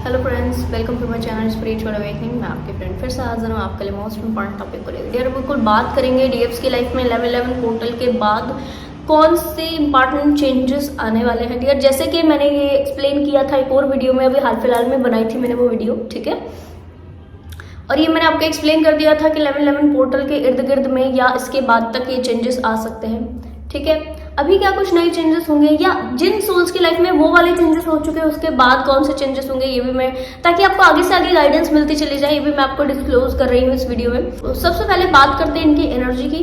Hello friends, welcome to my channel spiritual awakening. मैं आपके friend फिर से हाजिर हूँ आपके लिए मोस्ट इंपॉर्टेंट टॉपिक को लेकर। डियर, बिल्कुल बात करेंगे डीएफ्स की लाइफ में 11/11 पोर्टल के बाद कौन से इंपॉर्टेंट चेंजेस आने वाले हैं। डियर, जैसे कि मैंने ये एक्सप्लेन किया था एक और वीडियो में, अभी हाल फिलहाल में बनाई थी मैंने वो वीडियो, ठीक है। और ये मैंने आपको एक्सप्लेन कर दिया था कि 11/11 पोर्टल के इर्द गिर्द में या इसके बाद तक ये चेंजेस आ सकते हैं, ठीक है। अभी क्या कुछ नए चेंजेस होंगे या जिन सोल्स की लाइफ में वो वाले चेंजेस हो चुके हैं उसके बाद कौन से चेंजेस होंगे, ये भी मैं, ताकि आपको आगे से आगे गाइडेंस मिलती चली जाए, ये भी मैं आपको डिस्क्लोज कर रही हूँ इस वीडियो में। तो सबसे पहले बात करते हैं इनकी एनर्जी की।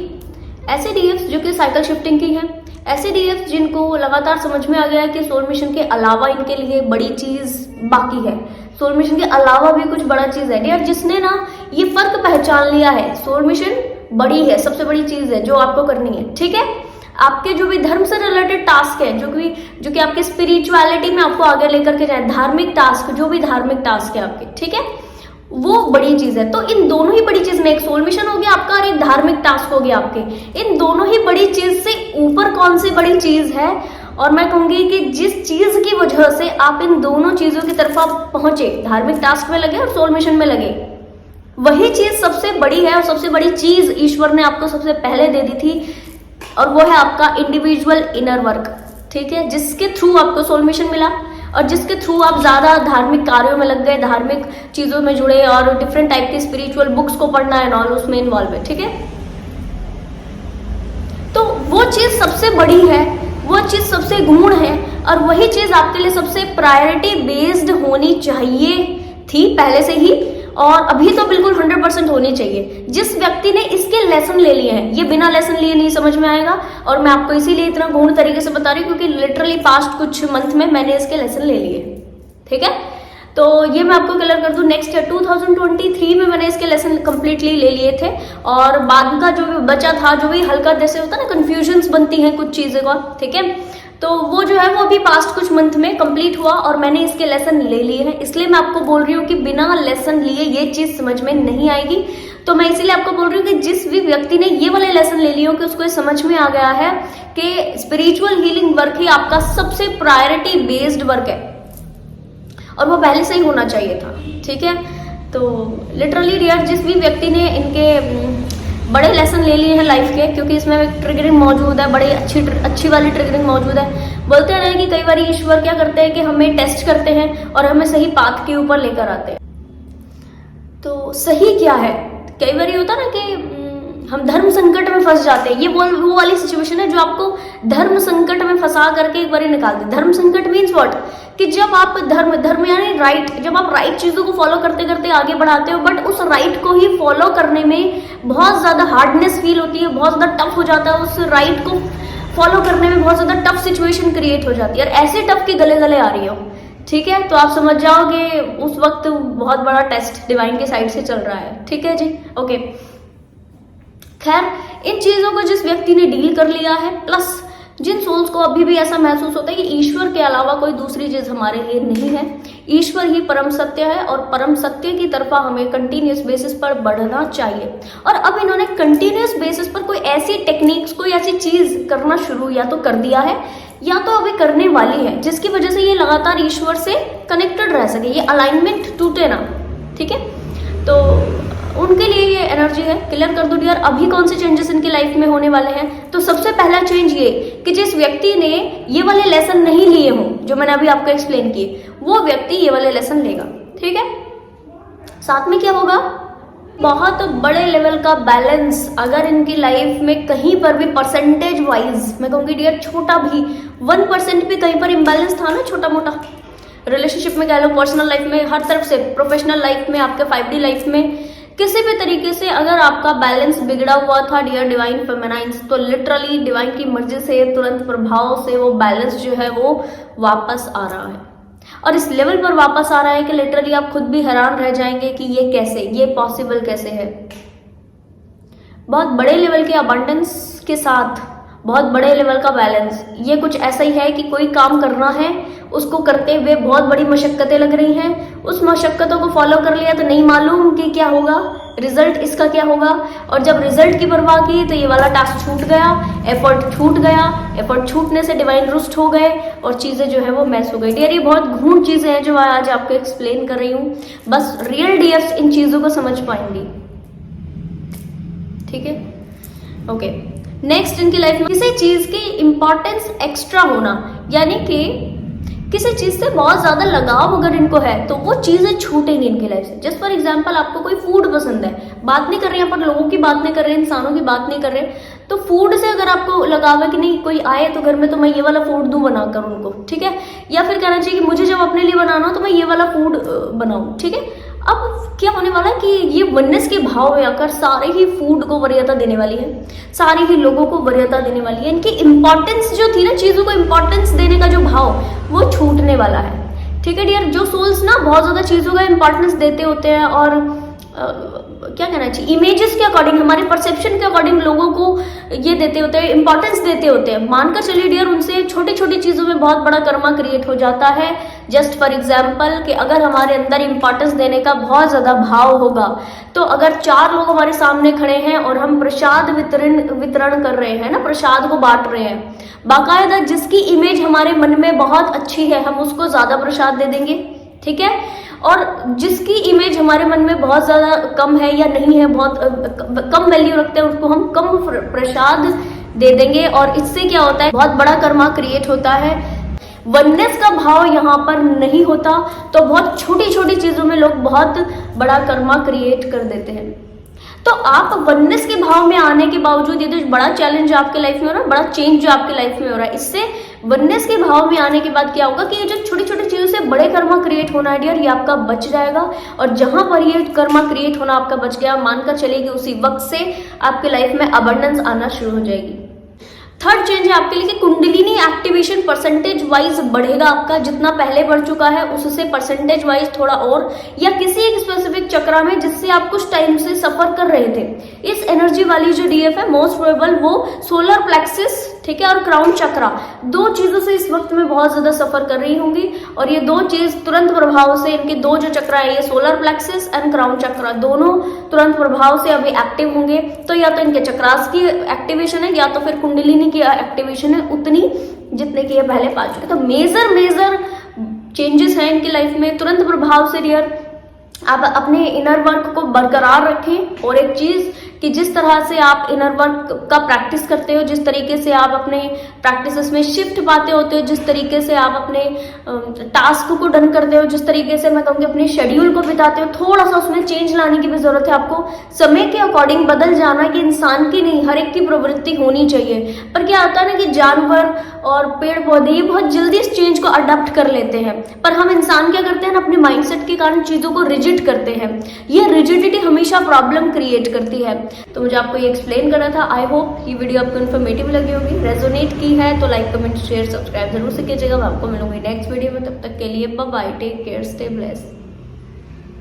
ऐसे डीएफ्स जो कि साइकिल शिफ्टिंग की है, ऐसे डीएफ्स जिनको लगातार समझ में आ गया है कि सोल मिशन के अलावा इनके लिए बड़ी चीज बाकी है, सोल मिशन के अलावा भी कुछ बड़ा चीज है। डियर, जिसने ना ये फर्क पहचान लिया है, सोल मिशन बड़ी है, सबसे बड़ी चीज है जो आपको करनी है, ठीक है। आपके जो भी धर्म से रिलेटेड टास्क है, जो कि आपके स्पिरिचुअलिटी में आपको आगे लेकर के जाए, धार्मिक टास्क, जो भी धार्मिक टास्क है आपके, ठीक है, वो बड़ी चीज है। तो इन दोनों ही बड़ी चीज में, एक सोल मिशन हो गया आपका और एक धार्मिक टास्क हो गया आपके, इन दोनों ही बड़ी चीज से ऊपर कौन सी बड़ी चीज है, और मैं कहूंगी कि जिस चीज की वजह से आप इन दोनों चीजों की तरफ आप पहुंचे, धार्मिक टास्क में लगे और सोल मिशन में लगे, वही चीज सबसे बड़ी है। और सबसे बड़ी चीज ईश्वर ने आपको सबसे पहले दे दी थी, और वो है आपका इंडिविजुअल इनर वर्क, ठीक है, जिसके थ्रू आपको सोल मिशन मिला और जिसके थ्रू आप ज्यादा धार्मिक कार्यों में लग गए, धार्मिक चीजों में जुड़े और डिफरेंट टाइप की स्पिरिचुअल बुक्स को पढ़ना है, नॉल उसमें इन्वॉल्व है, ठीक है। तो वो चीज सबसे बड़ी है, वो चीज सबसे गुण है, और वही चीज आपके लिए सबसे प्रायोरिटी बेस्ड होनी चाहिए थी पहले से ही, और अभी तो बिल्कुल 100% होनी चाहिए। जिस व्यक्ति ने इसके लेसन ले लिए हैं, ये बिना लेसन लिए नहीं समझ में आएगा, और मैं आपको इसीलिए इतना गूढ़ तरीके से बता रही हूँ क्योंकि लिटरली पास्ट कुछ मंथ में मैंने इसके लेसन ले लिए, ठीक है। तो ये मैं आपको क्लियर कर दूं, नेक्स्ट ईयर 2023 में मैंने इसके लेसन कंप्लीटली ले लिए थे, और बाद का जो भी बचा था, जो भी हल्का जैसे होता है ना, कंफ्यूजन्स बनती हैं कुछ चीजों का, ठीक है, तो वो जो है वो अभी पास्ट कुछ मंथ में कंप्लीट हुआ और मैंने इसके लेसन ले लिए हैं। इसलिए मैं आपको बोल रही हूँ कि बिना लेसन लिए ये चीज समझ में नहीं आएगी। तो मैं इसीलिए आपको बोल रही हूँ कि जिस भी व्यक्ति ने ये वाले लेसन ले लिए हो, कि उसको समझ में आ गया है कि स्पिरिचुअल हीलिंग वर्क ही आपका सबसे प्रायोरिटी बेस्ड वर्क है, और वो पहले से ही होना चाहिए था, ठीक है। तो लिटरली डियर, जिस भी व्यक्ति ने इनके बड़े लेसन ले लिए हैं लाइफ के, क्योंकि इसमें ट्रिगरिंग मौजूद है, बड़ी अच्छी वाली ट्रिगरिंग मौजूद है। बोलते हैं कि कई बार ईश्वर क्या करते हैं कि हमें टेस्ट करते हैं और हमें सही पाथ के ऊपर लेकर आते हैं। तो सही क्या है, कई बार ये होता है ना कि हम धर्म संकट में फंस जाते हैं। ये वो वाली सिचुएशन है जो आपको धर्म संकट में फंसा करके एक बार निकाल दे। धर्म संकट मीन्स व्हाट, कि जब आप धर्म यानी राइट, जब आप राइट चीजों को फॉलो करते करते आगे बढ़ाते हो, बट उस राइट को ही फॉलो करने में बहुत ज्यादा हार्डनेस फील होती है, बहुत ज्यादा टफ हो जाता है, उस राइट को फॉलो करने में बहुत ज्यादा टफ सिचुएशन क्रिएट हो जाती है, और ऐसे टफ की गले गले आ रही हो, ठीक है, तो आप समझ जाओगे उस वक्त बहुत बड़ा टेस्ट डिवाइन के साइड से चल रहा है, ठीक है जी, ओके। खैर, इन चीजों को जिस व्यक्ति ने डील कर लिया है, प्लस जिन सोल्स को अभी भी ऐसा महसूस होता है कि ईश्वर के अलावा कोई दूसरी चीज हमारे लिए नहीं है, ईश्वर ही परम सत्य है, और परम सत्य की तरफ हमें कंटिन्यूस बेसिस पर बढ़ना चाहिए। और अब इन्होंने कंटिन्यूस बेसिस पर कोई ऐसी टेक्निक्स, कोई ऐसी चीज करना शुरू या तो कर दिया है या तो अभी करने वाली है, जिसकी वजह से ये लगातार ईश्वर से कनेक्टेड रह सके, ये अलाइनमेंट टूटे ना, ठीक है। तो उनके लिए ये एनर्जी है। क्लियर कर दो डियर, अभी कौन से चेंजेस इनकी लाइफ में होने वाले हैं। तो सबसे पहला चेंज ये कि जिस व्यक्ति ने ये वाले लेसन नहीं लिए हों, जो मैंने अभी आपको एक्सप्लेन किए, वो व्यक्ति ये वाले लेसन लेगा, ठीक है। साथ में क्या होगा, बहुत बड़े लेवल का बैलेंस अगर इनकी लाइफ में कहीं पर भी परसेंटेज वाइज, मैं कहूंगी डियर, छोटा भी 1% भी कहीं पर इम्बैलेंस था ना, छोटा मोटा, रिलेशनशिप में कह लो, पर्सनल लाइफ में, हर तरफ से, प्रोफेशनल लाइफ में, आपके 5D लाइफ में, किसी भी तरीके से अगर आपका बैलेंस बिगड़ा हुआ था डियर डिवाइन फेमिनाइंस, तो लिटरली डिवाइन की मर्जी से, तुरंत प्रभाव से वो बैलेंस जो है वो वापस आ रहा है, और इस लेवल पर वापस आ रहा है कि लिटरली आप खुद भी हैरान रह जाएंगे कि ये कैसे, ये पॉसिबल कैसे है। बहुत बड़े लेवल के अबंडेंस के साथ, बहुत बड़े लेवल का बैलेंस। ये कुछ ऐसा ही है कि कोई काम करना है, उसको करते हुए बहुत बड़ी मशक्कतें लग रही हैं, उस मशक्कतों को फॉलो कर लिया तो नहीं मालूम कि क्या होगा, रिजल्ट इसका क्या होगा, और जब रिजल्ट की परवाह की तो ये वाला टास्क छूट गया, एफर्ट छूट गया, एफर्ट छूटने से डिवाइन रुस्ट हो गए और चीज़ें जो है वो मैस हो गई। डियर, ये बहुत गूढ़ चीज़ें हैं जो आज आपको एक्सप्लेन कर रही हूँ, बस रियल डियर्स इन चीज़ों को समझ पाएंगी, ठीक है। ओके, नेक्स्ट इनकी लाइफ में किसी चीज की इंपॉर्टेंस एक्स्ट्रा होना, यानी कि किसी चीज से बहुत ज्यादा लगाव अगर इनको है तो वो चीजें छूटेंगी इनकी लाइफ से। जस्ट फॉर एग्जांपल, आपको कोई फूड पसंद है, बात नहीं कर रहे हैं पर लोगों की बात नहीं कर रहे हैं, इंसानों की बात नहीं कर रहे, तो फूड से अगर आपको लगाव है कि नहीं कोई आए तो घर में तो मैं ये वाला फूड दूं बनाकर उनको, ठीक है, या फिर कहना चाहिए कि मुझे जब अपने लिए बनाना हो तो मैं ये वाला फूड बनाऊं, ठीक है। अब क्या होने वाला है कि ये वननेस के भाव में आकर सारे ही फूड को वरीयता देने वाली है, सारे ही लोगों को वरीयता देने वाली है। इनकी इंपॉर्टेंस जो थी ना, चीजों को इंपॉर्टेंस देने का जो भाव, वो छूटने वाला है, ठीक है डियर। जो सोल्स ना बहुत ज्यादा चीजों का इंपॉर्टेंस देते होते हैं और क्या कहना चाहिए, इमेजेस के अकॉर्डिंग, हमारे परसेप्शन के अकॉर्डिंग लोगों को ये देते होते हैं, इंपॉर्टेंस देते होते हैं, मानकर चलिए डियर उनसे छोटी छोटी चीजों में बहुत बड़ा कर्मा क्रिएट हो जाता है। जस्ट फॉर एग्जाम्पल कि अगर हमारे अंदर इंपॉर्टेंस देने का बहुत ज्यादा भाव होगा तो अगर 4 लोग हमारे सामने खड़े हैं और हम प्रसाद वितरण कर रहे हैं ना, प्रसाद को बांट रहे हैं, बाकायदा जिसकी इमेज हमारे मन में बहुत अच्छी है हम उसको ज्यादा प्रसाद दे देंगे, ठीक है, और जिसकी इमेज हमारे मन में बहुत ज्यादा कम है या नहीं है, बहुत कम वैल्यू रखते हैं, उसको हम कम प्रसाद दे देंगे। और इससे क्या होता है, बहुत बड़ा कर्मा क्रिएट होता है। वननेस का भाव यहाँ पर नहीं होता तो बहुत छोटी छोटी चीजों में लोग बहुत बड़ा कर्मा क्रिएट कर देते हैं। तो आप वननेस के भाव में आने के बावजूद, ये तो बड़ा चैलेंज आपके लाइफ में हो रहा है, बड़ा चेंज जो आपके लाइफ में हो रहा है, इससे वननेस के भाव में आने के बाद क्या होगा कि ये जो छोटी छोटी चीजों से बड़े कर्मा क्रिएट होना है डियर, ये आपका बच जाएगा। और जहां पर ये कर्मा क्रिएट होना आपका बच गया, मानकर चलिए कि उसी वक्त से आपके लाइफ में अबंडेंस आना शुरू हो जाएगी। थर्ड चेंज है आपके लिए कि कुंडलिनी एक्टिवेशन परसेंटेज वाइज बढ़ेगा आपका, जितना पहले बढ़ चुका है उससे परसेंटेज वाइज थोड़ा और, या किसी एक स्पेसिफिक चक्रा में जिससे आप कुछ टाइम से सफर कर रहे थे, इस एनर्जी वाली जो डीएफ है मोस्ट प्रोबेबल वो सोलर प्लेक्सिस, ठीक है, और क्राउन चक्रा, 2 चीजों से इस वक्त में बहुत ज्यादा सफर कर रही होंगी। और ये 2 चीज तुरंत प्रभाव से, इनके 2 जो चक्रा है, ये सोलर प्लेक्सिस एंड क्राउन चक्रा, दोनों तुरंत प्रभाव से अभी एक्टिव होंगे। तो या तो इनके चक्रास की एक्टिवेशन है या तो फिर कुंडलिनी की एक्टिवेशन है, उतनी जितने की ये पहले पा चुके। तो मेजर चेंजेस हैं इनकी लाइफ में तुरंत प्रभाव से डियर। आप अपने इनर वर्क को बरकरार रखें, और एक चीज कि जिस तरह से आप इनर वर्क का प्रैक्टिस करते हो, जिस तरीके से आप अपने प्रैक्टिसेस में शिफ्ट पाते होते हो, जिस तरीके से आप अपने टास्क को डन करते हो, जिस तरीके से मैं कहूँगी अपने शेड्यूल को बिताते हो, थोड़ा सा उसमें चेंज लाने की भी जरूरत है आपको। समय के अकॉर्डिंग बदल जाना, कि इंसान की नहीं हर एक की प्रवृत्ति होनी चाहिए। पर क्या होता है ना कि जानवर और पेड़ पौधे ये बहुत जल्दी इस चेंज को अडॉप्ट कर लेते हैं, पर हम इंसान क्या करते हैं ना, अपने माइंडसेट के कारण चीजों को रिजिड करते हैं। ये रिजिडिटी हमेशा प्रॉब्लम क्रिएट करती है। तो मुझे आपको ये एक्सप्लेन करना था। आई होप ये वीडियो आपको इन्फॉर्मेटिव लगी होगी, रेजोनेट की है तो लाइक कमेंट शेयर सब्सक्राइब जरूर से कीजिएगा। मैं आपको मिलूंगी नेक्स्ट वीडियो में, तब तक के लिए bye bye, take care, stay blessed.